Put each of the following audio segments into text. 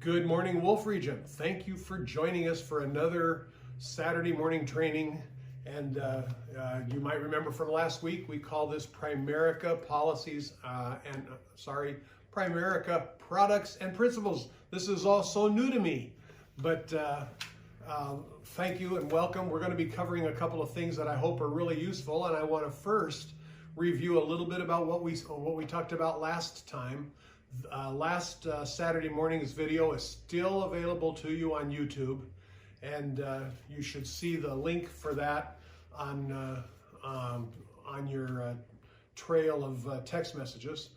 Good morning, Wolf Region. Thank you for joining us for another Saturday morning training. And you might remember from last week, we call this Primerica Policies Primerica Products and Principles. This is all so new to me, but thank you and welcome. We're going to be covering a couple of things that I hope are really useful, and I want to first review a little bit about what we talked about last time. Last Saturday morning's video is still available to you on YouTube, and you should see the link for that on your trail of text messages.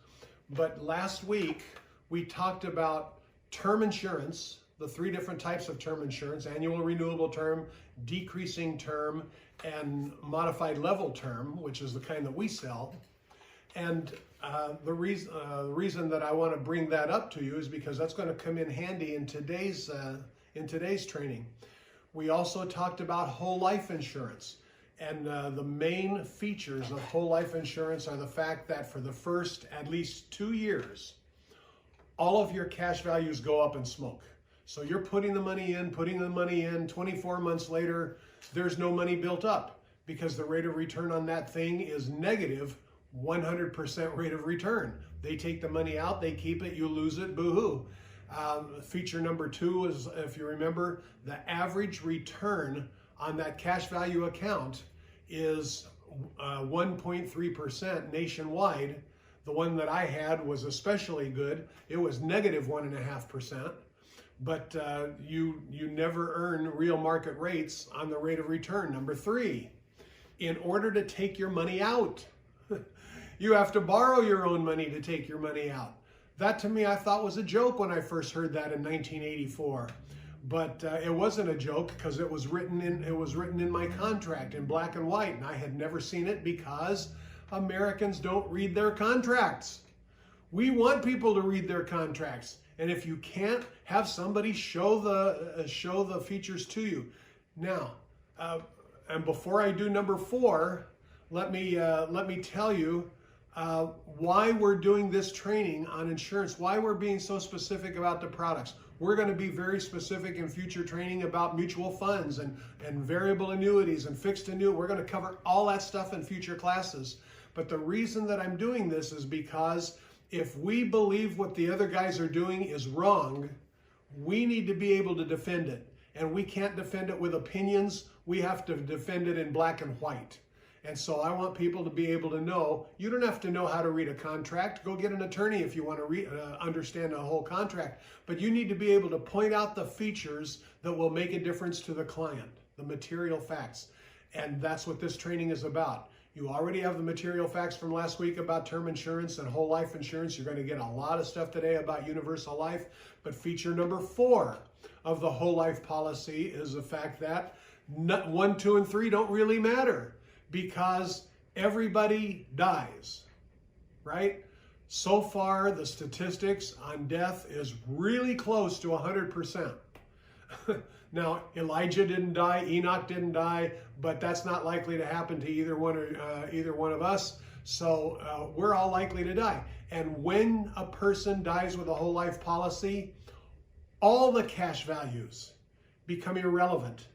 But last week we talked about term insurance, the three different types of term insurance: annual renewable term, decreasing term, and modified level term, which is the kind that we sell. And the reason that I want to bring that up to you is because that's going to come in handy in today's training. We also talked about whole life insurance, and the main features of whole life insurance are the fact that for the first at least 2 years, all of your cash values go up in smoke. So you're putting the money in, 24 months later, there's no money built up because the rate of return on that thing is negative 100% rate of return. They take the money out, they keep it, you lose it, boo-hoo. Feature number 2 is, if you remember, the average return on that cash value account is 1.3% nationwide. The one that I had was especially good. It was negative 1.5%. But you never earn real market rates on the rate of return. Number 3, in order to take your money out, you have to borrow your own money to take your money out. That to me, I thought was a joke when I first heard that in 1984. But it wasn't a joke because it was written in my contract in black and white, and I had never seen it because Americans don't read their contracts. We want people to read their contracts, and if you can't, have somebody show the features to you. Now, and before I do number 4, let me tell you why we're doing this training on insurance, why we're being so specific about the products. We're going to be very specific in future training about mutual funds and variable annuities and fixed annuity. We're going to cover all that stuff in future classes. But the reason that I'm doing this is because if we believe what the other guys are doing is wrong, we need to be able to defend it. And we can't defend it with opinions. We have to defend it in black and white. And so I want people to be able to know, you don't have to know how to read a contract. Go get an attorney if you want to understand a whole contract. But you need to be able to point out the features that will make a difference to the client, the material facts. And that's what this training is about. You already have the material facts from last week about term insurance and whole life insurance. You're going to get a lot of stuff today about universal life. But feature number 4 of the whole life policy is the fact that 1, 2, and 3 don't really matter, because everybody dies, right? So far, the statistics on death is really close to 100%. Now, Elijah didn't die, Enoch didn't die, but that's not likely to happen to either one of us. So we're all likely to die. And when a person dies with a whole life policy, all the cash values become irrelevant,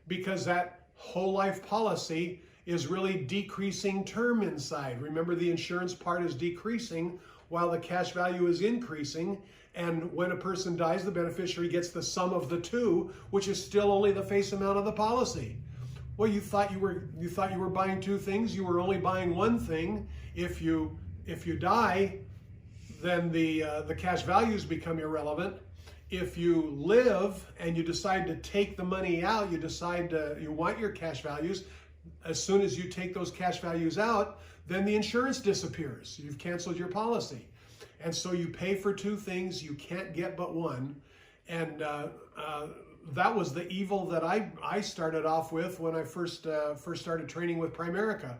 because that whole life policy is really decreasing term inside. Remember, the insurance part is decreasing while the cash value is increasing. And when a person dies, the beneficiary gets the sum of the two, which is still only the face amount of the policy. Well, you thought you were buying 2 things. You were only buying one thing. If you die, then the cash values become irrelevant. If you live and you decide to take the money out, you want your cash values. As soon as you take those cash values out, then the insurance disappears. You've canceled your policy. And so you pay for 2 things, you can't get but one. And that was the evil that I started off with when I first started training with Primerica.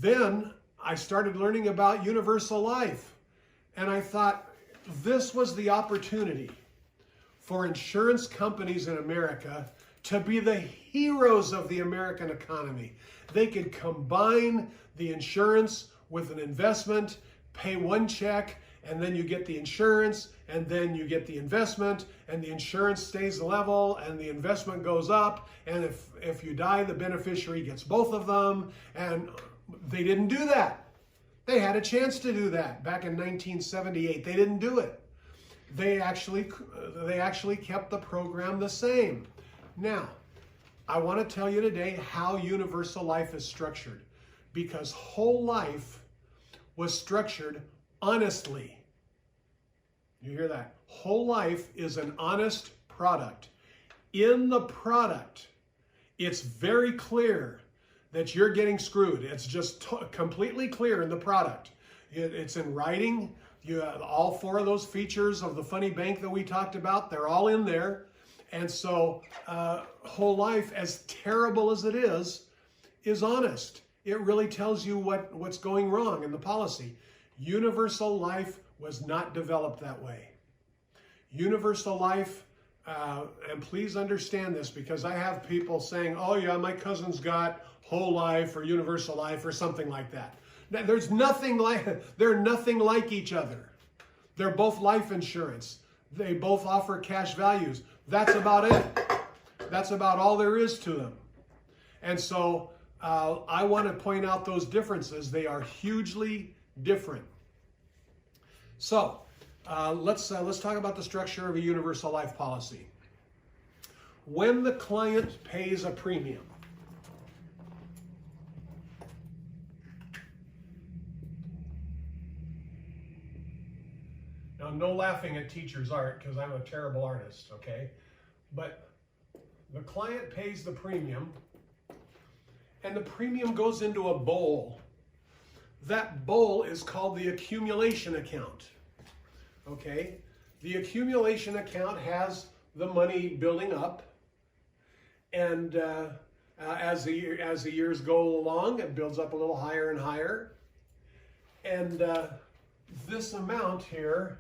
Then I started learning about universal life. And I thought this was the opportunity for insurance companies in America to be the heroes of the American economy. They could combine the insurance with an investment, pay one check, and then you get the insurance, and then you get the investment, and the insurance stays level, and the investment goes up, and if you die, the beneficiary gets both of them, and they didn't do that. They had a chance to do that back in 1978. They didn't do it. They actually kept the program the same. Now, I want to tell you today how universal life is structured, because whole life was structured honestly. You hear that? Whole life is an honest product. In the product, it's very clear that you're getting screwed. It's just completely clear in the product. It's in writing. You have all 4 of those features of the funny bank that we talked about. They're all in there. And so whole life, as terrible as it is honest. It really tells you what's going wrong in the policy. Universal life was not developed that way. Universal life, and please understand this, because I have people saying, oh yeah, my cousin's got whole life or universal life or something like that. They're nothing like each other. They're both life insurance. They both offer cash values. That's about it. That's about all there is to them. And so I want to point out those differences. They are hugely different. So let's talk about the structure of a universal life policy. When the client pays a premium, now, no laughing at teacher's art, because I'm a terrible artist, okay? But the client pays the premium, and the premium goes into a bowl. That bowl is called the accumulation account, okay? The accumulation account has the money building up, and as the years go along, it builds up a little higher and higher. And this amount here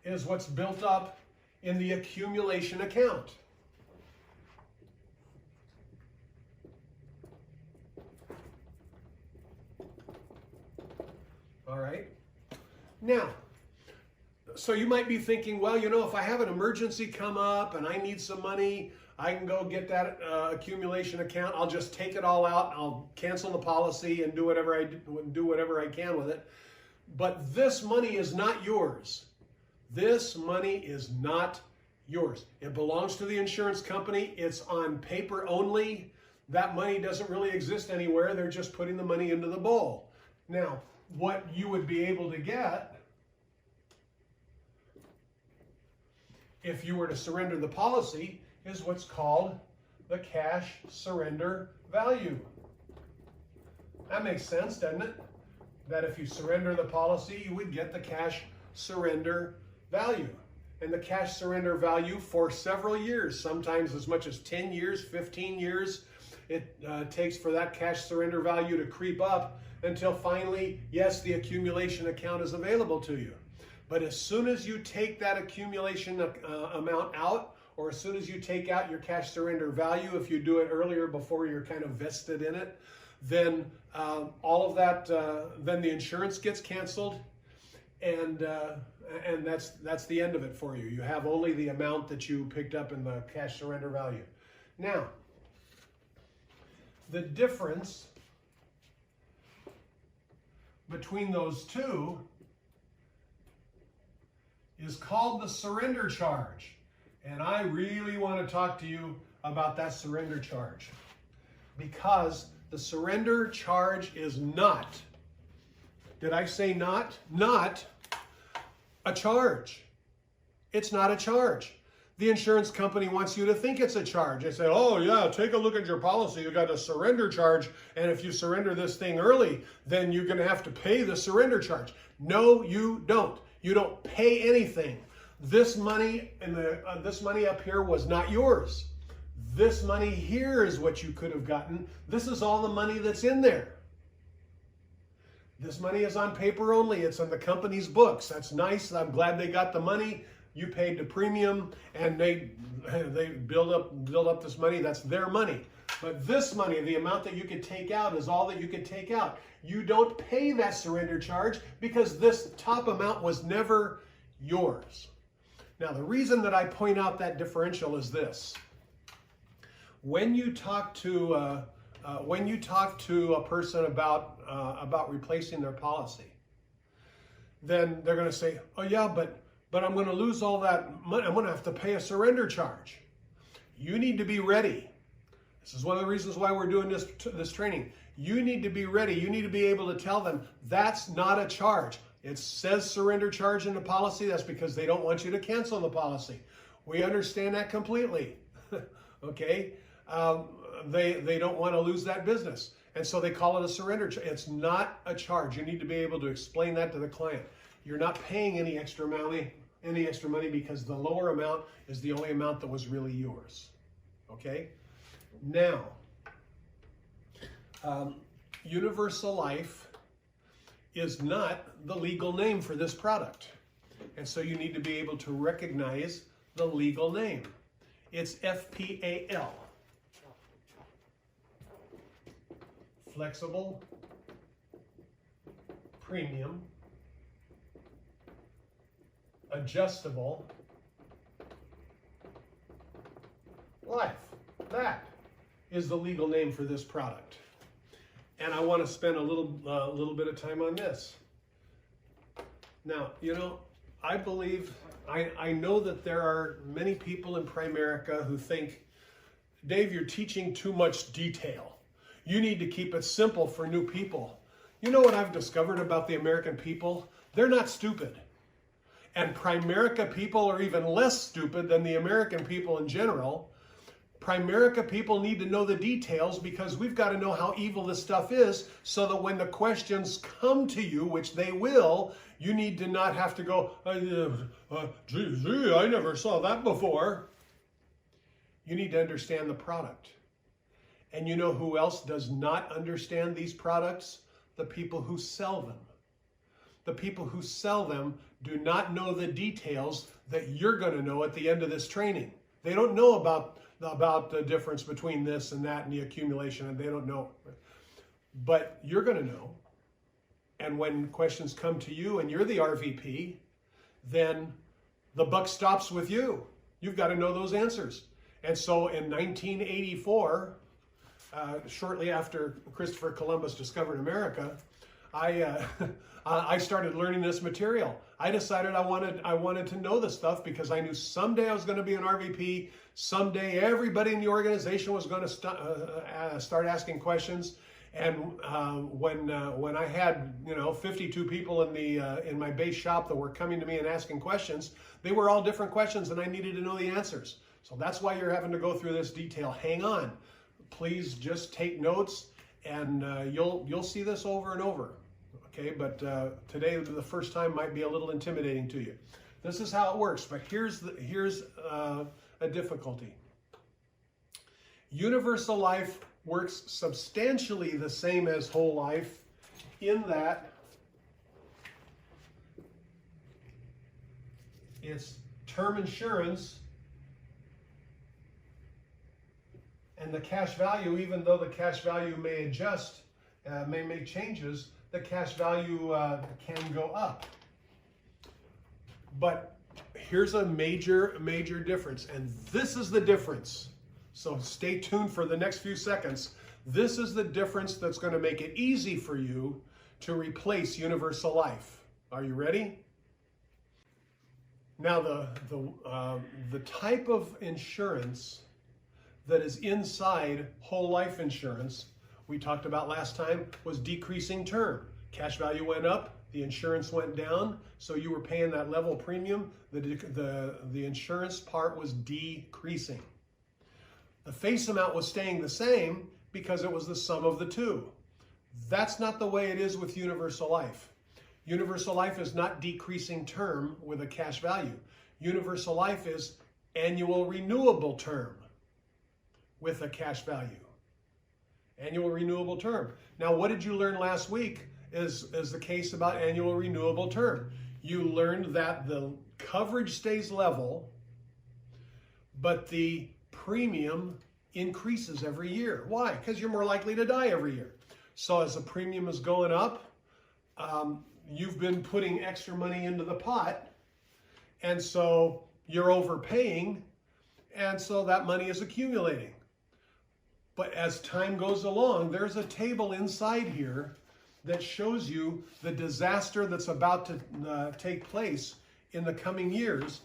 is what's built up in the accumulation account. All right. Now, so you might be thinking, well, you know, if I have an emergency come up and I need some money, I can go get that accumulation account. I'll just take it all out. I'll cancel the policy and do whatever I can with it. But this money is not yours. This money is not yours. It belongs to the insurance company. It's on paper only. That money doesn't really exist anywhere. They're just putting the money into the bowl. Now, what you would be able to get if you were to surrender the policy is what's called the cash surrender value. That makes sense, doesn't it? That if you surrender the policy, you would get the cash surrender value. And the cash surrender value for several years, sometimes as much as 10 years, 15 years, it takes for that cash surrender value to creep up until finally, yes, the accumulation account is available to you. But as soon as you take that accumulation amount out, or as soon as you take out your cash surrender value, if you do it earlier before you're kind of vested in it, then all of that, then the insurance gets canceled, and that's the end of it for you. You have only the amount that you picked up in the cash surrender value. Now, the difference between those two is called the surrender charge. And I really want to talk to you about that surrender charge, because the surrender charge is not, did I say not? Not a charge. It's not a charge. The insurance company wants you to think it's a charge. They say, oh yeah, take a look at your policy. You got a surrender charge, and if you surrender this thing early, then you're going to have to pay the surrender charge. No, you don't. You don't pay anything. This money this money up here was not yours. This money here is what you could have gotten. This is all the money that's in there. This money is on paper only. It's on the company's books. That's nice. I'm glad they got the money. You paid the premium, and they build up this money. That's their money. But this money, the amount that you could take out, is all that you could take out. You don't pay that surrender charge because this top amount was never yours. Now, the reason that I point out that differential is this. When you talk to a person about replacing their policy, then they're going to say, "Oh yeah, but I'm going to lose all that money. I'm going to have to pay a surrender charge." You need to be ready. This is one of the reasons why we're doing this training. You need to be ready. You need to be able to tell them that's not a charge. It says surrender charge in the policy. That's because they don't want you to cancel the policy. We understand that completely. Okay? They don't want to lose that business. And so they call it a surrender charge. It's not a charge. You need to be able to explain that to the client. You're not paying any extra money because the lower amount is the only amount that was really yours. Okay? Now, Universal Life is not the legal name for this product. And so you need to be able to recognize the legal name. It's FPAL. Flexible Premium Adjustable Life. That is the legal name for this product. And I want to spend a little bit of time on this. Now, you know, I know that there are many people in Primerica who think, "Dave, you're teaching too much detail. You need to keep it simple for new people." You know what I've discovered about the American people? They're not stupid. And Primerica people are even less stupid than the American people in general. Primerica people need to know the details because we've got to know how evil this stuff is so that when the questions come to you, which they will, you need to not have to go, gee, I never saw that before. You need to understand the product. And you know who else does not understand these products? The people who sell them. The people who sell them do not know the details that you're going to know at the end of this training. They don't know about the difference between this and that and the accumulation, and they don't know. But you're going to know. And when questions come to you and you're the RVP, then the buck stops with you. You've got to know those answers. And so in 1984, shortly after Christopher Columbus discovered America, I started learning this material. I decided I wanted to know this stuff because I knew someday I was going to be an RVP. Someday everybody in the organization was going to start asking questions. And when I had 52 people in my base shop that were coming to me and asking questions, they were all different questions, and I needed to know the answers. So that's why you're having to go through this detail. Hang on, please just take notes, and you'll see this over and over. Okay, but today the first time might be a little intimidating to you. This is how it works, but here's a difficulty. Universal Life works substantially the same as whole life in that it's term insurance, and the cash value, even though the cash value may adjust, may make changes, the cash value can go up. But here's a major difference, and this is the difference. So stay tuned for the next few seconds. This is the difference that's going to make it easy for you to replace Universal Life. Are you ready? Now, the type of insurance that is inside whole life insurance we talked about last time was decreasing term. Cash value went up, the insurance went down, so you were paying that level premium. The insurance part was decreasing. The face amount was staying the same because it was the sum of the two. That's not the way it is with Universal Life. Universal Life is not decreasing term with a cash value. Universal Life is annual renewable term with a cash value. Annual renewable term. Now, what did you learn last week is the case about annual renewable term. You learned that the coverage stays level, but the premium increases every year. Why? Because you're more likely to die every year. So as the premium is going up, you've been putting extra money into the pot, and so you're overpaying, and so that money is accumulating. But as time goes along, there's a table inside here that shows you the disaster that's about to take place in the coming years.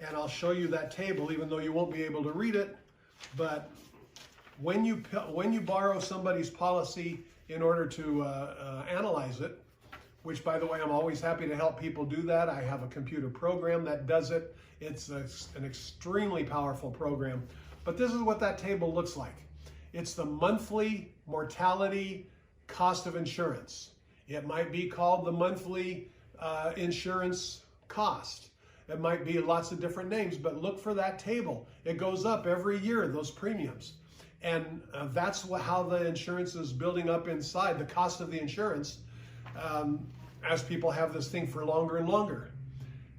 And I'll show you that table, even though you won't be able to read it. But when you borrow somebody's policy in order to analyze it, which, by the way, I'm always happy to help people do that. I have a computer program that does it. It's an extremely powerful program. But this is what that table looks like. It's the monthly mortality cost of insurance. It might be called the monthly insurance cost. It might be lots of different names, but look for that table. It goes up every year, those premiums. And that's how the insurance is building up inside, the cost of the insurance, as people have this thing for longer and longer.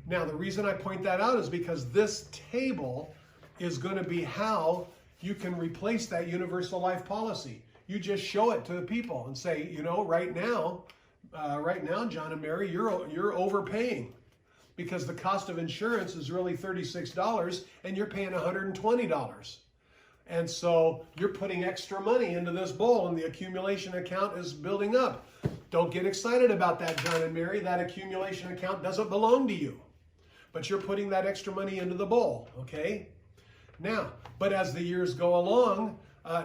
Now, the reason I point that out is because this table is going to be how you can replace that universal life policy. You just show it to the people and say, you know, right now, John and Mary, you're overpaying because the cost of insurance is really $36 and you're paying $120. And so you're putting extra money into this bowl and the accumulation account is building up. Don't get excited about that, John and Mary. That accumulation account doesn't belong to you, but you're putting that extra money into the bowl, okay? Now, but as the years go along,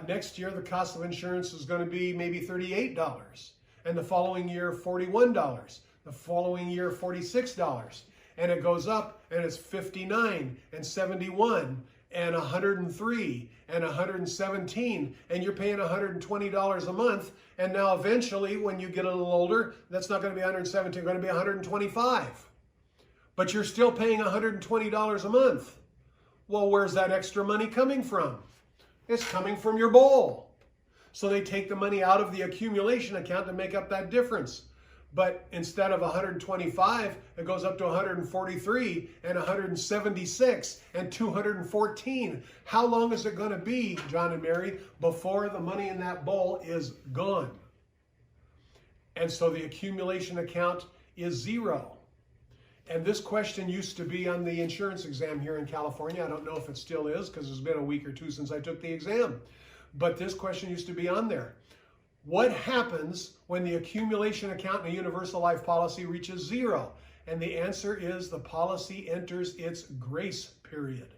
next year the cost of insurance is going to be maybe $38, and the following year $41, the following year $46, and it goes up and it's $59 and $71 and $103 and $117, and you're paying $120 a month, and now eventually when you get a little older, that's not going to be $117, it's going to be $125, but you're still paying $120 a month. Well, where's that extra money coming from? It's coming from your bowl. So they take the money out of the accumulation account to make up that difference. But instead of 125, it goes up to 143 and 176 and 214. How long is it going to be, John and Mary, before the money in that bowl is gone? And so the accumulation account is zero. And this question used to be on the insurance exam here in California. I don't know if it still is because it's been a week or two since I took the exam. But this question used to be on there. What happens when the accumulation account in a universal life policy reaches zero? And the answer is the policy enters its grace period.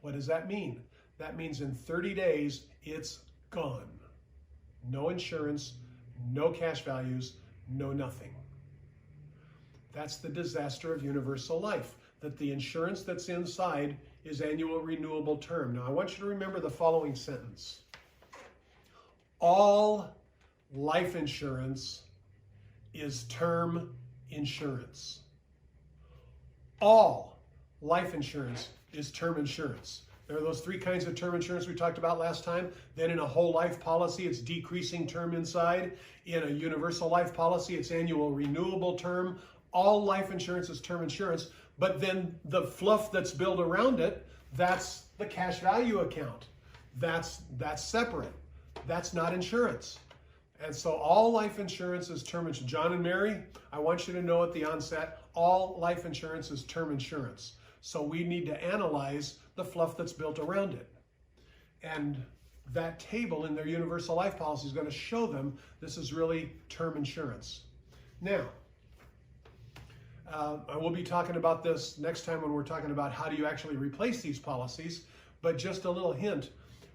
What does that mean? That means in 30 days, it's gone. No insurance, no cash values, no nothing. That's the disaster of universal life, that the insurance that's inside is annual renewable term. Now, I want you to remember the following sentence. All life insurance is term insurance. All life insurance is term insurance. There are those three kinds of term insurance we talked about last time. Then in a whole life policy, it's decreasing term inside. In a universal life policy, it's annual renewable term. All life insurance is term insurance, but then the fluff that's built around it, that's the cash value account. That's separate. That's not insurance. And so all life insurance is term insurance. John and Mary, I want you to know at the onset, all life insurance is term insurance. So we need to analyze the fluff that's built around it. And that table in their universal life policy is going to show them this is really term insurance. Now, I will be talking about this next time when we're talking about how do you actually replace these policies, but just a little hint.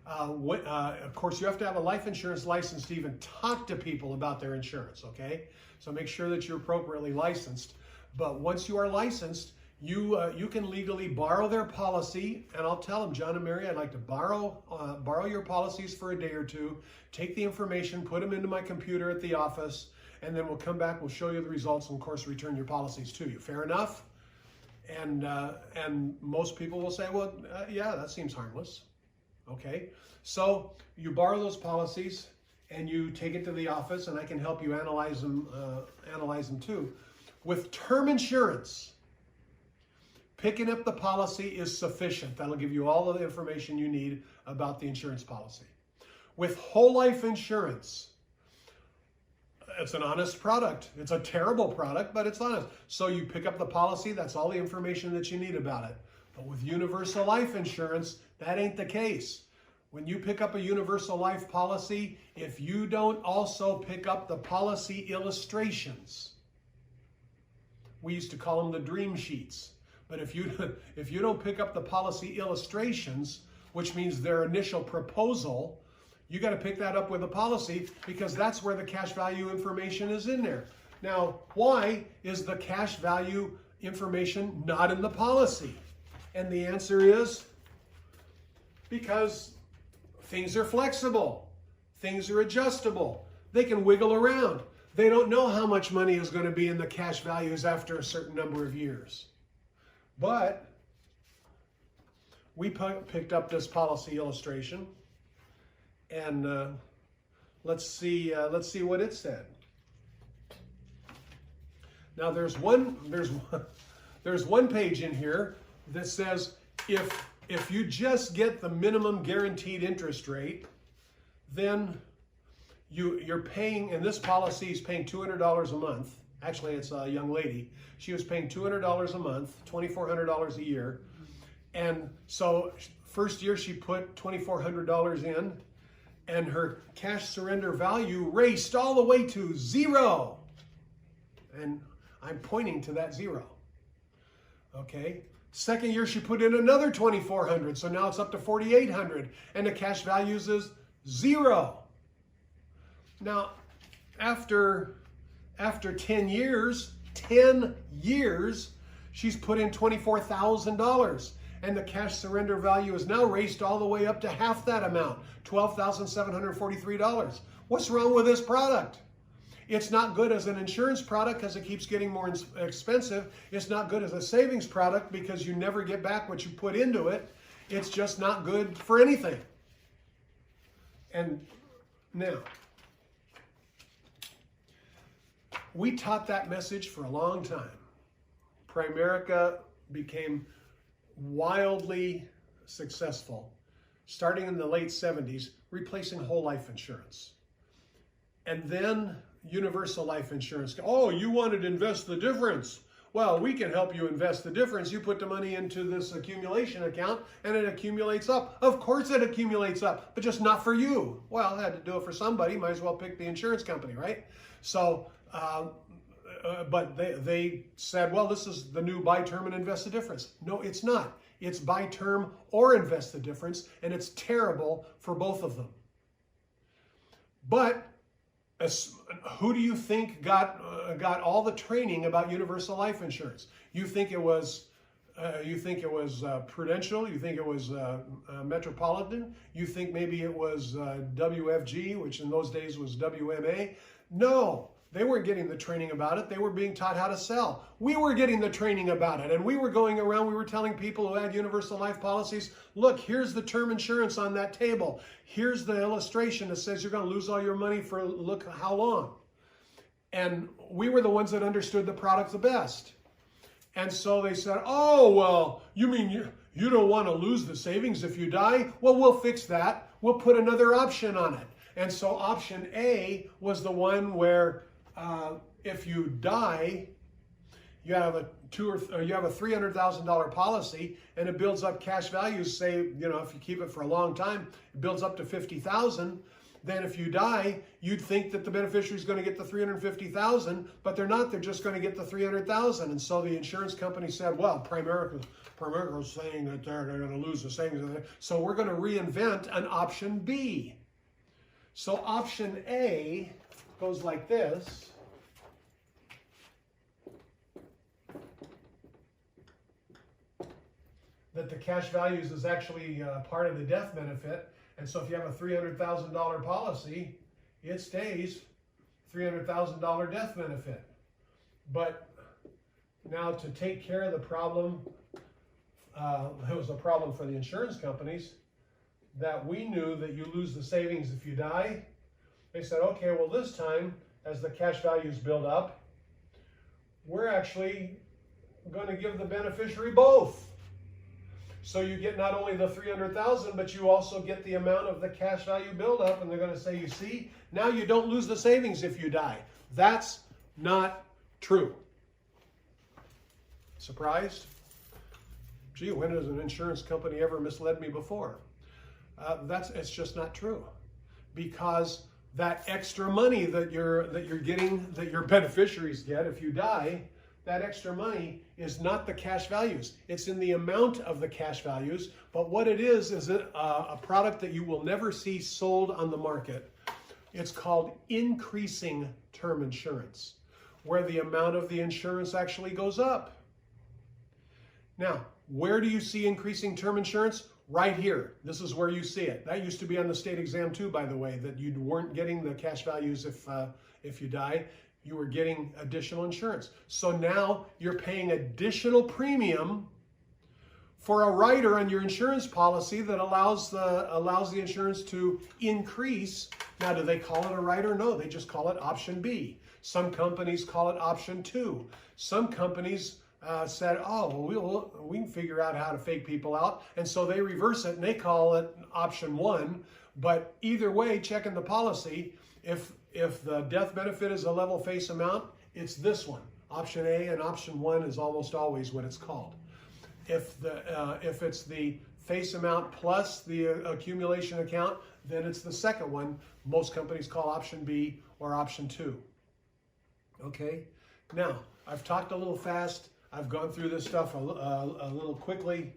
Of course, you have to have a life insurance license to even talk to people about their insurance, okay? So make sure that you're appropriately licensed. But once you are licensed, you can legally borrow their policy, and I'll tell them, John and Mary, I'd like to borrow your policies for a day or two, take the information, put them into my computer at the office, and then we'll come back, we'll show you the results, and of course return your policies to you. Fair enough? And most people will say, well, yeah, that seems harmless. Okay, so you borrow those policies and you take it to the office, and I can help you analyze them too. With term insurance, Picking up the policy is sufficient. That'll give you all of the information you need about the insurance policy. With whole life insurance, it's an honest product. It's a terrible product, but it's honest. So you pick up the policy, that's all the information that you need about it. But with universal life insurance, that ain't the case. When you pick up a universal life policy, if you don't also pick up the policy illustrations, we used to call them the dream sheets. But if you don't pick up the policy illustrations, which means their initial proposal, you got to pick that up with the policy, because that's where the cash value information is in there. Now, why is the cash value information not in the policy? And the answer is because things are flexible. Things are adjustable. They can wiggle around. They don't know how much money is going to be in the cash values after a certain number of years. But we picked up this policy illustration, and let's see what it said. Now there's one page in here that says if you just get the minimum guaranteed interest rate, then you're paying, and this policy is paying $200 a month. Actually, it's a young lady. She was paying $200 a month, $2,400 a year. And so first year she put $2,400 in, and her cash surrender value raced all the way to 0. And I'm pointing to that 0. Okay. Second year she put in another $2,400. So now it's up to $4,800, and the cash values is 0. Now, after 10 years, she's put in $24,000, and the cash surrender value is now raced all the way up to half that amount, $12,743. What's wrong with this product? It's not good as an insurance product because it keeps getting more expensive. It's not good as a savings product because you never get back what you put into it. It's just not good for anything. And now, we taught that message for a long time. Primerica became wildly successful, starting in the late 70s, replacing whole life insurance. And then universal life insurance. Oh, you wanted to invest the difference. Well, we can help you invest the difference. You put the money into this accumulation account and it accumulates up. Of course it accumulates up, but just not for you. Well, I had to do it for somebody. Might as well pick the insurance company, right? So, but they said, well, this is the new buy term and invest the difference. No, it's not. It's buy term or invest the difference, and it's terrible for both of them. But who do you think got all the training about universal life insurance? You think it was Prudential? You think it was Metropolitan? You think maybe it was WFG, which in those days was WMA? No, they weren't getting the training about it. They were being taught how to sell. We were getting the training about it, and we were going around, we were telling people who had universal life policies, look, here's the term insurance on that table. Here's the illustration that says you're going to lose all your money for look how long. And we were the ones that understood the product the best. And so they said, oh, well, you mean you don't want to lose the savings if you die? Well, we'll fix that. We'll put another option on it. And so option A was the one where if you die, you have a $300,000 policy, and it builds up cash values. Say, if you keep it for a long time, it builds up to $50,000. Then if you die, you'd think that the beneficiary is going to get the $350,000, but they're not. They're just going to get the $300,000. And so the insurance company said, well, Primerica is saying that they're going to lose the savings, so we're going to reinvent an option B. So option A goes like this. That the cash values is actually part of the death benefit. And so if you have a $300,000 policy, it stays $300,000 death benefit. But now to take care of the problem, it was a problem for the insurance companies, that we knew that you lose the savings if you die. They said, okay, well, this time, as the cash values build up, we're going to give the beneficiary both. So you get not only the $300,000, but you also get the amount of the cash value buildup, and they're going to say, you see, now you don't lose the savings if you die. That's not true. Surprised? Gee, when has an insurance company ever misled me before? It's just not true, because that extra money that you're getting, that your beneficiaries get if you die, that extra money is not the cash values. It's in the amount of the cash values, but what it is a product that you will never see sold on the market. It's called increasing term insurance, where the amount of the insurance actually goes up. Now, where do you see increasing term insurance? Right here. This is where you see it. That used to be on the state exam too, by the way, that you weren't getting the cash values if you die. You were getting additional insurance. So now you're paying additional premium for a rider on your insurance policy that allows the insurance to increase. Now, do they call it a rider? No, they just call it option B. Some companies call it option 2. Some companies said, oh, well, we can figure out how to fake people out. And so they reverse it and they call it option 1. But either way, checking the policy, if the death benefit is a level face amount, it's this one. Option A, and option 1 is almost always what it's called. If it's the face amount plus the accumulation account, then it's the second one. Most companies call option B or option 2. Okay? Now, I've talked a little fast. I've gone through this stuff a little quickly,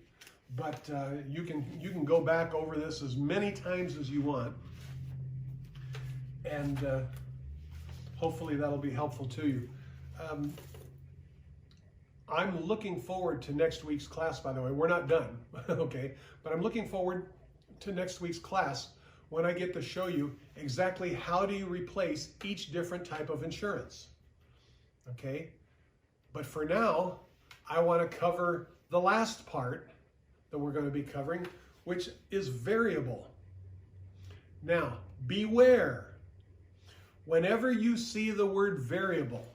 but you can go back over this as many times as you want, and hopefully that'll be helpful to you. I'm looking forward to next week's class, by the way. We're not done, okay? But I'm looking forward to next week's class when I get to show you exactly how do you replace each different type of insurance, okay? But for now, I want to cover the last part that we're going to be covering, which is variable. Now, beware. Whenever you see the word variable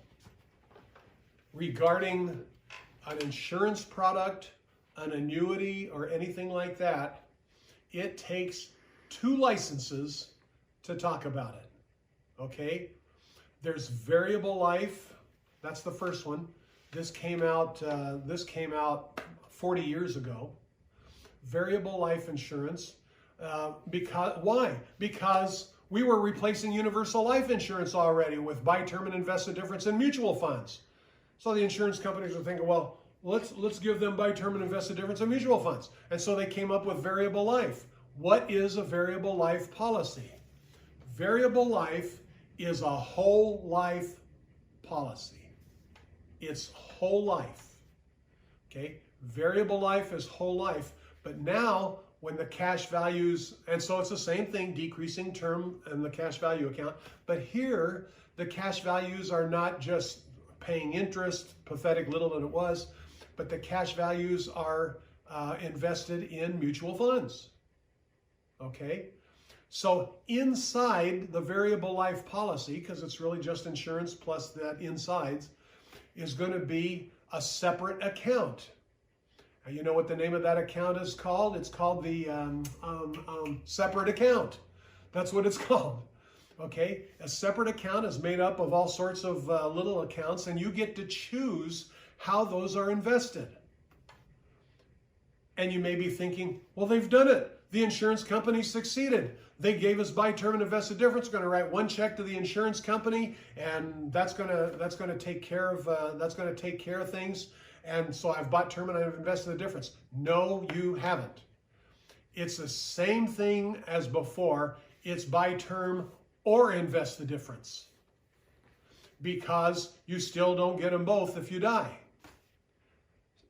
regarding an insurance product, an annuity, or anything like that, it takes 2 licenses to talk about it, okay? There's variable life. That's the first one. This came out 40 years ago. Variable life insurance. Why? Because we were replacing universal life insurance already with buy term and invest the difference in mutual funds. So the insurance companies were thinking, well, let's give them buy term and invest the difference in mutual funds. And so they came up with variable life. What is a variable life policy? Variable life is a whole life policy. It's whole life. Okay? Variable life is whole life. But now, when the cash values, and so it's the same thing, decreasing term and the cash value account. But here, the cash values are not just paying interest, pathetic little that it was, but the cash values are invested in mutual funds. Okay? So inside the variable life policy, because it's really just insurance plus that insides, is going to be a separate account. And you know what the name of that account is called? It's called the separate account. That's what it's called. Okay? A separate account is made up of all sorts of little accounts, and you get to choose how those are invested. And you may be thinking, well, they've done it. The insurance company succeeded. They gave us buy term and invest the difference. We're going to write one check to the insurance company, and that's going to take care of things. And so I've bought term and I've invested the difference. No, you haven't. It's the same thing as before. It's buy term or invest the difference, because you still don't get them both if you die.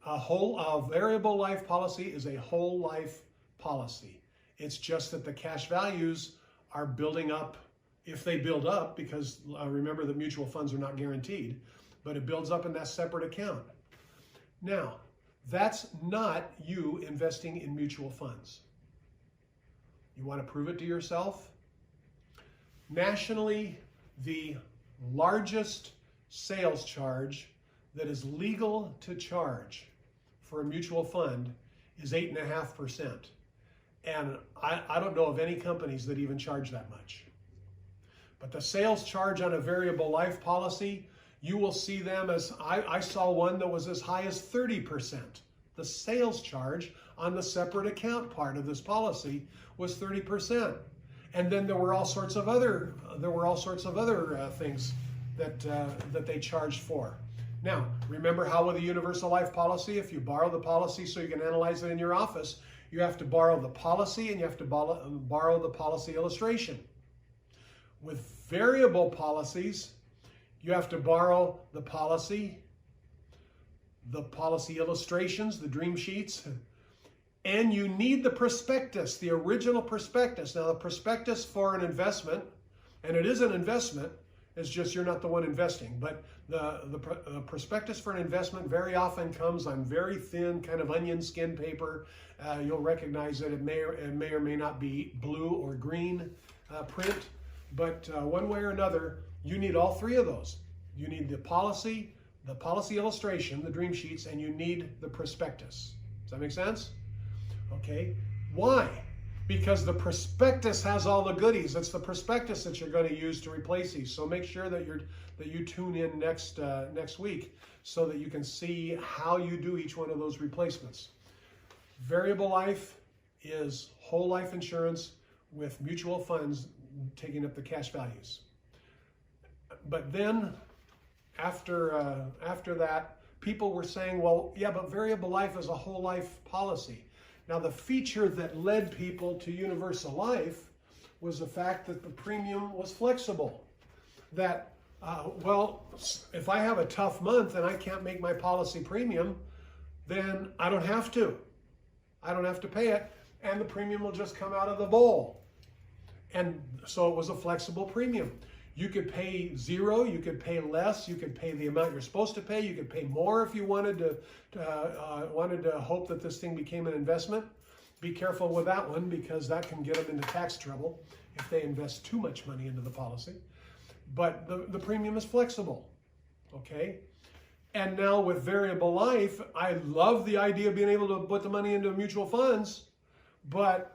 A variable life policy is a whole life policy. It's just that the cash values are building up, if they build up, because remember that mutual funds are not guaranteed, but it builds up in that separate account. Now, that's not you investing in mutual funds. You want to prove it to yourself? Nationally, the largest sales charge that is legal to charge for a mutual fund is 8.5%. And I don't know of any companies that even charge that much. But the sales charge on a variable life policy, you will see them as, I saw one that was as high as 30%. The sales charge on the separate account part of this policy was 30%. And then there were all sorts of other things that they charged for. Now, remember how with a universal life policy, if you borrow the policy so you can analyze it in your office, you have to borrow the policy and you have to borrow the policy illustration. With variable policies, you have to borrow the policy illustrations, the dream sheets, and you need the prospectus, the original prospectus. Now, the prospectus for an investment, and it is an investment, it's just you're not the one investing, but the prospectus for an investment very often comes on very thin, kind of onion skin paper. You'll recognize that it may or may not be blue or green print, but one way or another, you need all three of those. You need the policy illustration, the dream sheets, and you need the prospectus. Does that make sense? Okay. Why? Because the prospectus has all the goodies. It's the prospectus that you're going to use to replace these. So make sure that you tune in next week so that you can see how you do each one of those replacements. Variable life is whole life insurance with mutual funds taking up the cash values. But then after that, people were saying, well, yeah, but variable life is a whole life policy. Now, the feature that led people to universal life was the fact that the premium was flexible. That, well, if I have a tough month and I can't make my policy premium, then I don't have to. I don't have to pay it, and the premium will just come out of the bowl. And so it was a flexible premium. You could pay zero, you could pay less, you could pay the amount you're supposed to pay, you could pay more if you wanted to hope that this thing became an investment. Be careful with that one because that can get them into tax trouble if they invest too much money into the policy. But the premium is flexible, okay? And now with variable life, I love the idea of being able to put the money into mutual funds, but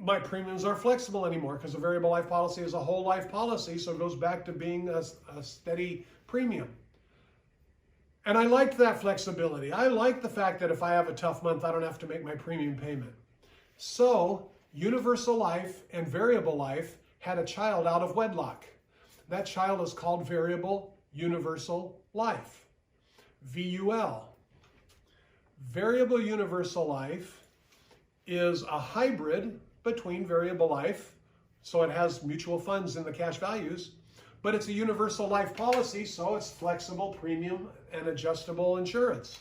my premiums aren't flexible anymore because a variable life policy is a whole life policy, so it goes back to being a steady premium. And I liked that flexibility. I like the fact that if I have a tough month, I don't have to make my premium payment. So universal life and variable life had a child out of wedlock. That child is called variable universal life, V.U.L. Variable universal life is a hybrid between variable life, so it has mutual funds in the cash values, but it's a universal life policy, so it's flexible premium and adjustable insurance.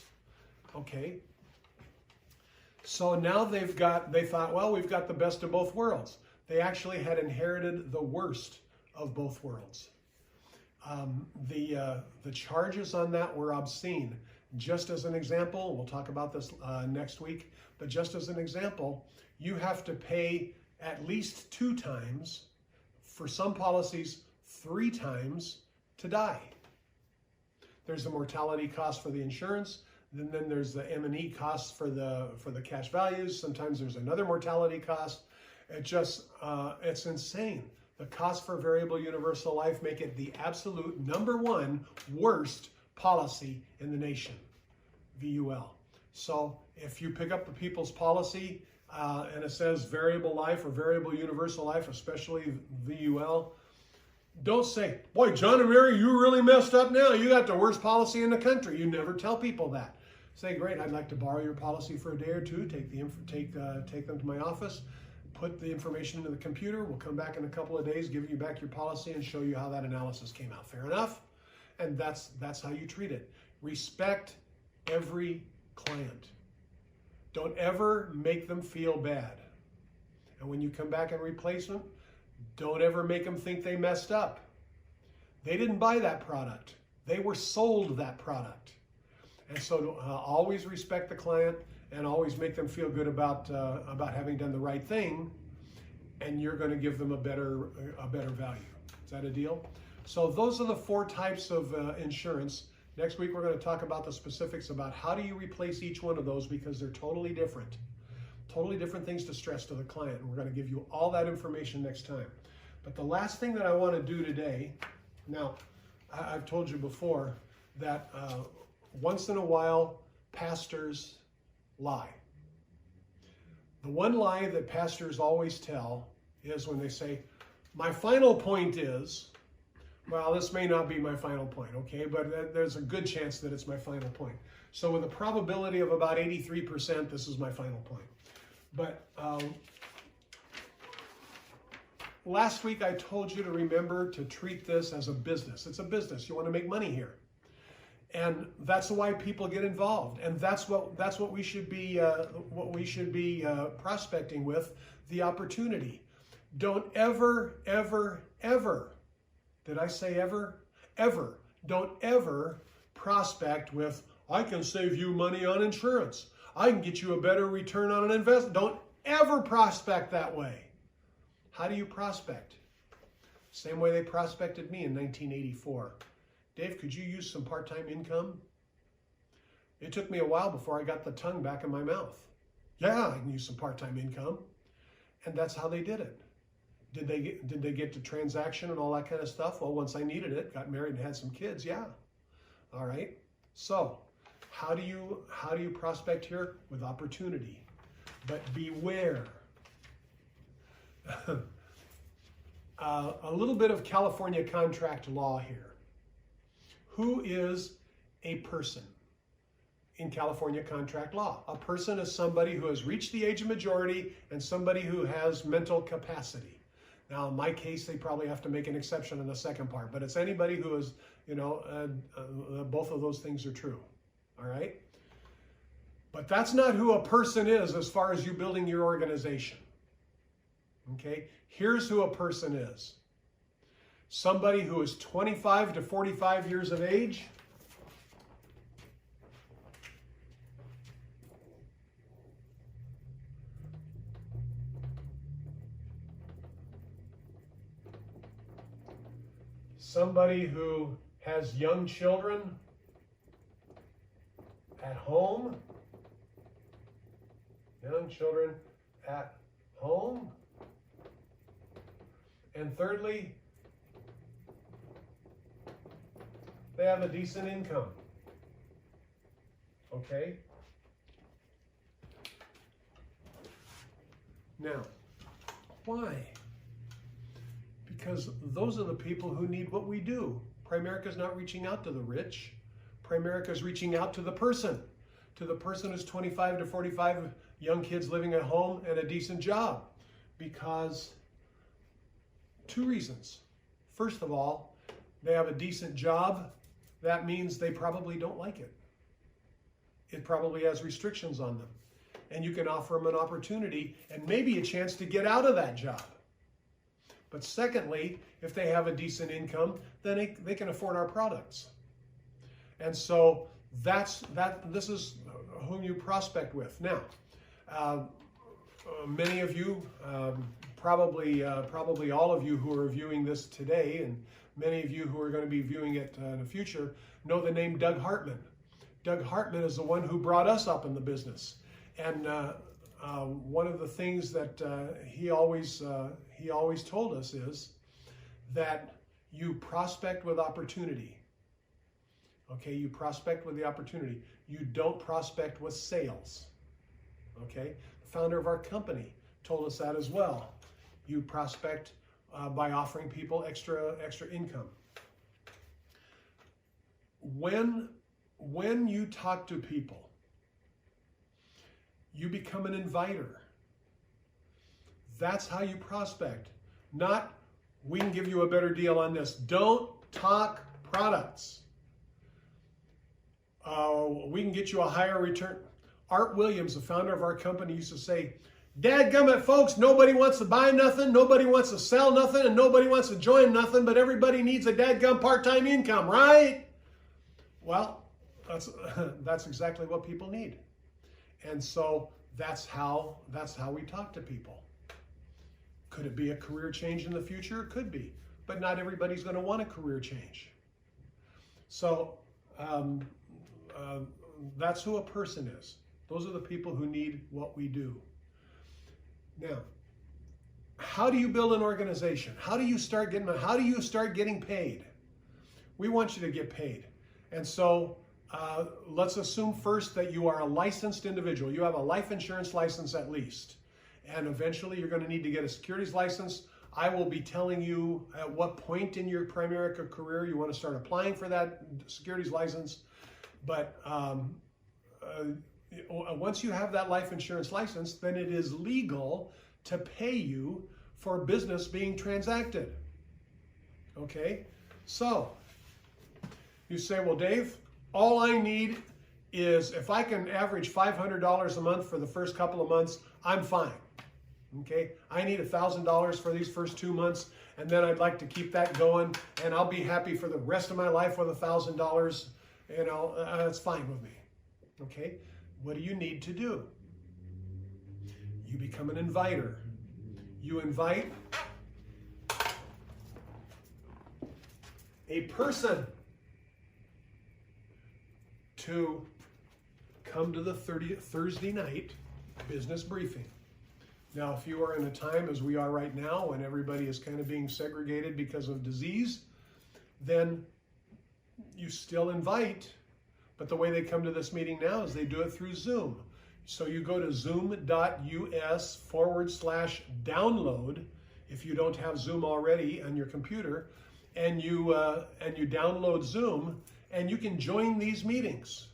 Okay. So now they thought, well, we've got the best of both worlds. They actually had inherited the worst of both worlds. The charges on that were obscene. Just as an example, we'll talk about this next week, but just as an example, you have to pay at least 2 times, for some policies 3 times, to die. There's the mortality cost for the insurance, then there's the M&E costs for the cash values. Sometimes there's another mortality cost. It's insane. The cost for variable universal life make it the absolute #1 worst policy in the nation, V.U.L. So if you pick up the People's Policy and it says variable life or variable universal life, especially V.U.L., don't say, boy, John and Mary, you really messed up now. You got the worst policy in the country. You never tell people that. Say, great, I'd like to borrow your policy for a day or two. Take them to my office. Put the information into the computer. We'll come back in a couple of days, give you back your policy, and show you how that analysis came out. Fair enough? And that's how you treat it. Respect every client. Don't ever make them feel bad. And when you come back in replacement, don't ever make them think they messed up. They didn't buy that product. They were sold that product. And so always respect the client and always make them feel good about having done the right thing, and you're going to give them a better value. Is that a deal? So those are the 4 types of insurance. Next week, we're going to talk about the specifics about how do you replace each one of those, because they're totally different. Totally different things to stress to the client. And we're going to give you all that information next time. But the last thing that I want to do today, now, I've told you before that once in a while, pastors lie. The one lie that pastors always tell is when they say, my final point is, well, this may not be my final point, okay? But there's a good chance that it's my final point. So with a probability of about 83%, this is my final point. But last week I told you to remember to treat this as a business. It's a business. You want to make money here. And that's why people get involved. And that's what we should be prospecting with, the opportunity. Don't ever, ever, ever, did I say ever? Ever. Don't ever prospect with, I can save you money on insurance. I can get you a better return on an investment. Don't ever prospect that way. How do you prospect? Same way they prospected me in 1984. Dave, could you use some part-time income? It took me a while before I got the tongue back in my mouth. Yeah, I can use some part-time income. And that's how they did it. Did they get to transaction and all that kind of stuff? Well, once I needed it, got married and had some kids, yeah. All right. So, how do you prospect here? With opportunity. But beware. A little bit of California contract law here. Who is a person in California contract law? A person is somebody who has reached the age of majority and somebody who has mental capacity. Now, in my case, they probably have to make an exception in the second part, but it's anybody who is, both of those things are true, all right? But that's not who a person is as far as you building your organization, okay? Here's who a person is. Somebody who is 25 to 45 years of age, somebody who has young children at home, and thirdly, they have a decent income, okay? Now, why? Because those are the people who need what we do. Primerica's not reaching out to the rich. Primerica's reaching out to the person who's 25 to 45, young kids living at home and a decent job. Because two reasons. First of all, they have a decent job. That means they probably don't like it. It probably has restrictions on them. And you can offer them an opportunity and maybe a chance to get out of that job. But secondly, if they have a decent income, then they can afford our products. And so this is whom you prospect with. Now, many of you, probably all of you who are viewing this today, and many of you who are going to be viewing it in the future, know the name Doug Hartman. Doug Hartman is the one who brought us up in the business. And one of the things that he always told us is that you prospect with opportunity. Okay, you prospect with the opportunity. You don't prospect with sales. Okay, the founder of our company told us that as well. You prospect by offering people extra income. When you talk to people, you become an inviter. That's how you prospect. Not, we can give you a better deal on this. Don't talk products. We can get you a higher return. Art Williams, the founder of our company, used to say, dadgummit folks, nobody wants to buy nothing, nobody wants to sell nothing, and nobody wants to join nothing, but everybody needs a dadgum part-time income, right? Well, that's exactly what people need. And so that's how we talk to people. Could it be a career change in the future? It could be, but not everybody's going to want a career change. So Um, that's who a person is. Those are the people who need what we do. Now, how do you build an organization? How do you start getting paid? We want you to get paid. And so let's assume first that you are a licensed individual. You have a life insurance license at least. And eventually you're going to need to get a securities license. I will be telling you at what point in your Primerica career you want to start applying for that securities license. But once you have that life insurance license, then it is legal to pay you for business being transacted. Okay? So, you say, well, Dave, all I need is if I can average $500 a month for the first couple of months, I'm fine. Okay? I need $1,000 for these first 2 months, and then I'd like to keep that going, and I'll be happy for the rest of my life with $1,000. You know, that's fine with me. Okay? What do you need to do? You become an inviter. You invite a person to come to the Thursday night business briefing. Now, if you are in a time as we are right now when everybody is kind of being segregated because of disease, then you still invite, but the way they come to this meeting now is they do it through Zoom. So you go to zoom.us/download if you don't have Zoom already on your computer, and you download Zoom, and you can join these meetings.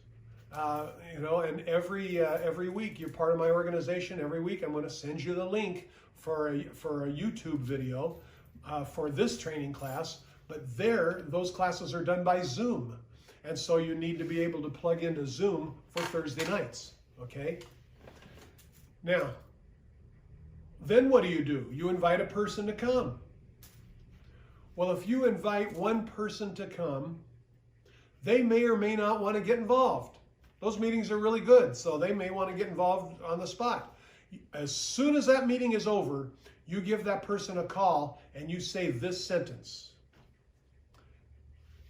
You know, and every week you're part of my organization. Every week I'm going to send you the link for a YouTube video for this training class. But those classes are done by Zoom, and so you need to be able to plug into Zoom for Thursday nights. Okay? Now, then what do? You invite a person to come. Well, if you invite one person to come, they may or may not want to get involved. Those meetings are really good, so they may want to get involved on the spot. As soon as that meeting is over, you give that person a call and you say this sentence.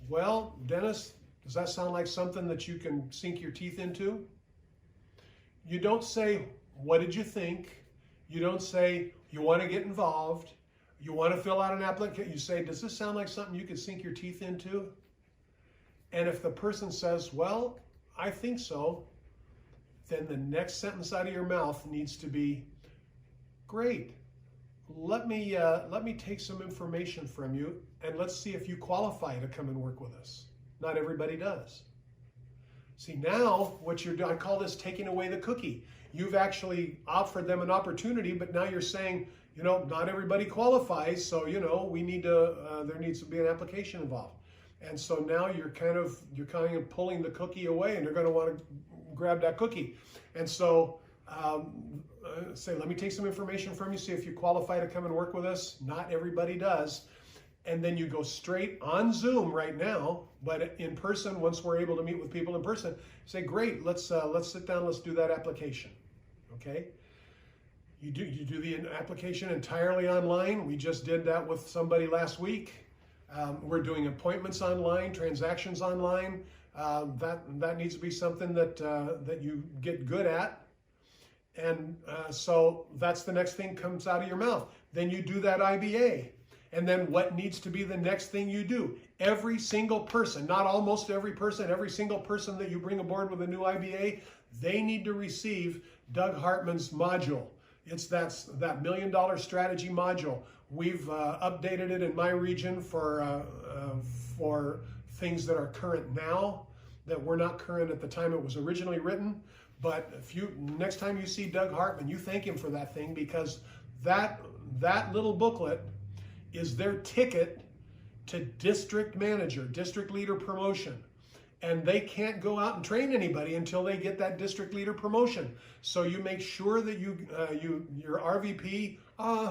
Well, Dennis, does that sound like something that you can sink your teeth into? You don't say, what did you think? You don't say, you want to get involved. You want to fill out an application. You say, does this sound like something you could sink your teeth into? And if the person says, well, I think so, then the next sentence out of your mouth needs to be, great. Let me take some information from you and let's see if you qualify to come and work with us. Not everybody does. See, now what you're doing, I call this taking away the cookie. You've actually offered them an opportunity, but now you're saying, you know, not everybody qualifies, so, you know, we need to, there needs to be an application involved. And so now you're kind of pulling the cookie away, and they're going to want to grab that cookie. And so say, let me take some information from you, see if you qualify to come and work with us. Not everybody does. And then you go straight on Zoom right now, but in person, once we're able to meet with people in person, say, great, let's sit down, let's do that application. Okay? You do the application entirely online. We just did that with somebody last week. We're doing appointments online, transactions online. That needs to be something that you get good at. And so that's the next thing comes out of your mouth. Then you do that IBA. And then what needs to be the next thing you do? Every single person, not almost every person, every single person that you bring aboard with a new IBA, they need to receive Doug Hartman's module. It's that $1 million strategy module. We've updated it in my region for things that are current now, that were not current at the time it was originally written. But next time you see Doug Hartman, you thank him for that thing, because that little booklet is their ticket to district manager, district leader promotion. And they can't go out and train anybody until they get that district leader promotion. So you make sure that your RVP,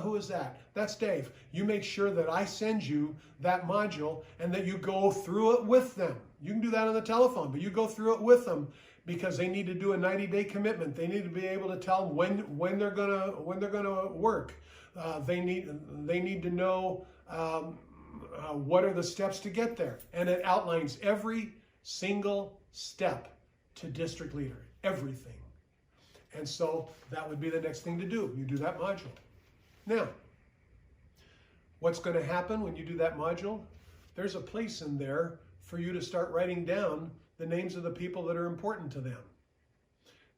who is that? That's Dave. You make sure that I send you that module and that you go through it with them. You can do that on the telephone, but you go through it with them, because they need to do a 90-day commitment. They need to be able to tell them when they're gonna work. They need to know what are the steps to get there, and it outlines every single step to district leader, everything. And so that would be the next thing to do. You do that module. Now, what's going to happen when you do that module? There's a place in there for you to start writing down the names of the people that are important to them.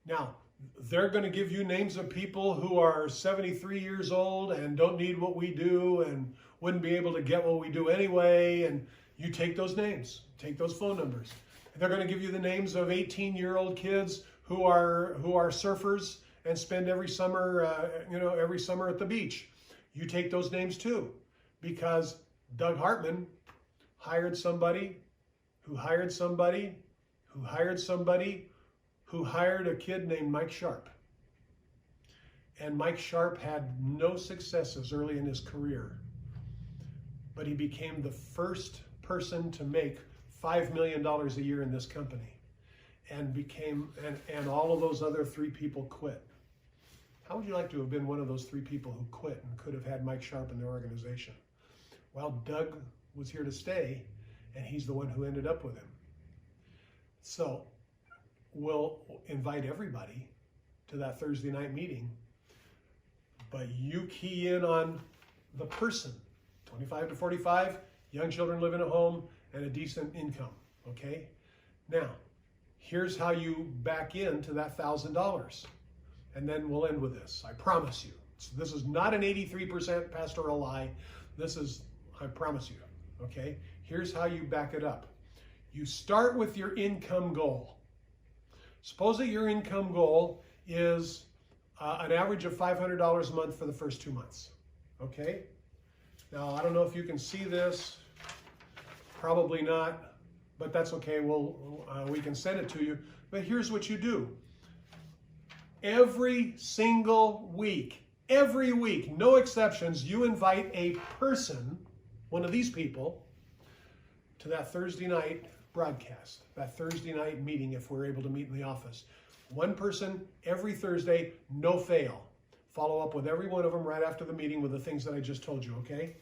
Now, they're going to give you names of people who are 73 years old and don't need what we do and wouldn't be able to get what we do anyway. And you take those names, take those phone numbers. And they're going to give you the names of 18-year-old kids who are surfers and spend every summer, every summer at the beach. You take those names too, because Doug Hartman hired somebody who hired somebody who hired somebody who hired a kid named Mike Sharp. And Mike Sharp had no successes early in his career, but he became the first person to make $5 million a year in this company, and all of those other 3 people quit. How would you like to have been one of those 3 people who quit and could have had Mike Sharp in their organization? Well, Doug was here to stay, and he's the one who ended up with him. So we'll invite everybody to that Thursday night meeting, but you key in on the person, 25 to 45, young children living at home, and a decent income, okay? Now, here's how you back into that $1,000, and then we'll end with this, I promise you. So this is not an 83% pastoral lie. This is, I promise you, okay? Here's how you back it up. You start with your income goal. Suppose that your income goal is an average of $500 a month for the first 2 months, okay? Now, I don't know if you can see this, probably not, but that's okay, we can send it to you. But here's what you do. Every single week, every week, no exceptions, you invite a person, one of these people, to that Thursday night broadcast, that Thursday night meeting if we're able to meet in the office. One person every Thursday, no fail. Follow up with every one of them right after the meeting with the things that I just told you, okay?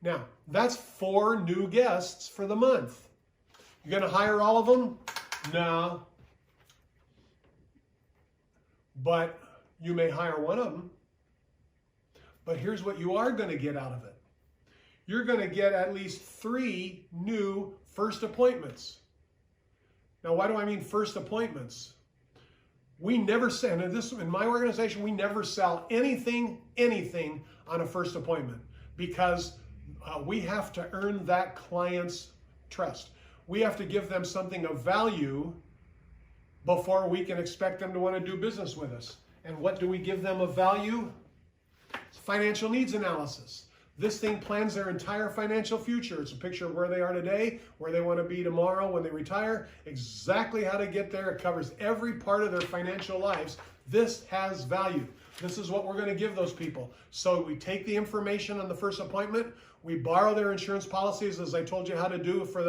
Now, that's 4 new guests for the month. You're going to hire all of them? No. But you may hire one of them. But here's what you are going to get out of it. You're going to get at least 3 new first appointments. Now, why do I mean first appointments? We never sell, in my organization, we never sell anything on a first appointment, because we have to earn that client's trust. We have to give them something of value before we can expect them to want to do business with us. And what do we give them of value? It's financial needs analysis. This thing plans their entire financial future. It's a picture of where they are today, where they want to be tomorrow when they retire, exactly how to get there. It covers every part of their financial lives. This has value. This is what we're going to give those people. So we take the information on the first appointment, we borrow their insurance policies, as I told you how to do for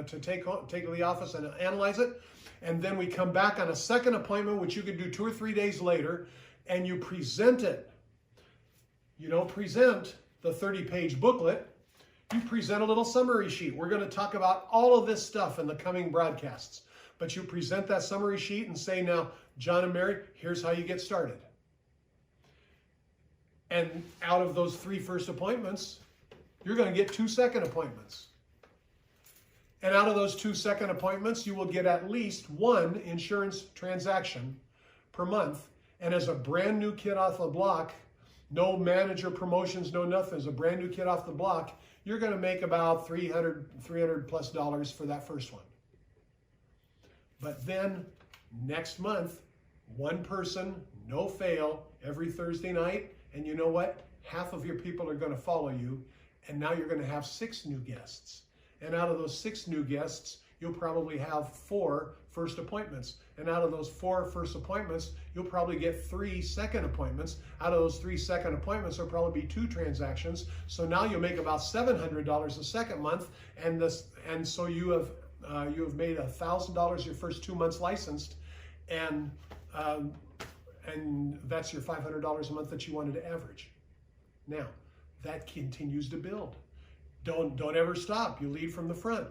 to take to the office and analyze it, and then we come back on a second appointment, which you could do 2 or 3 days later, and you present it. You don't present the 30-page booklet. You present a little summary sheet. We're going to talk about all of this stuff in the coming broadcasts. But you present that summary sheet and say, now, John and Mary, here's how you get started. And out of those 3 first appointments, you're going to get 2 second appointments. And out of those 2 second appointments, you will get at least 1 insurance transaction per month. And as a brand new kid off the block, no manager promotions, no nothing, as a brand new kid off the block, you're going to make about $300 plus for that first one. But then next month, 1 person, no fail, every Thursday night. And you know what? Half of your people are going to follow you. And now you're going to have 6 new guests. And out of those 6 new guests, you'll probably have 4 first appointments. And out of those 4 first appointments, you'll probably get 3 second appointments. Out of those 3 second appointments, there'll probably be 2 transactions. So now you'll make about $700 a second month. And so you have made $1,000 your first 2 months licensed. And that's your $500 a month that you wanted to average. Now, that continues to build. Don't ever stop. You lead from the front.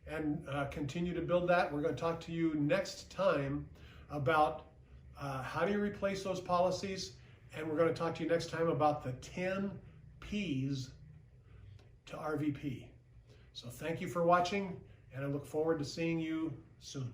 and continue to build that. We're going to talk to you next time about how do you replace those policies, and we're going to talk to you next time about the 10 P's to RVP. So thank you for watching, and I look forward to seeing you soon.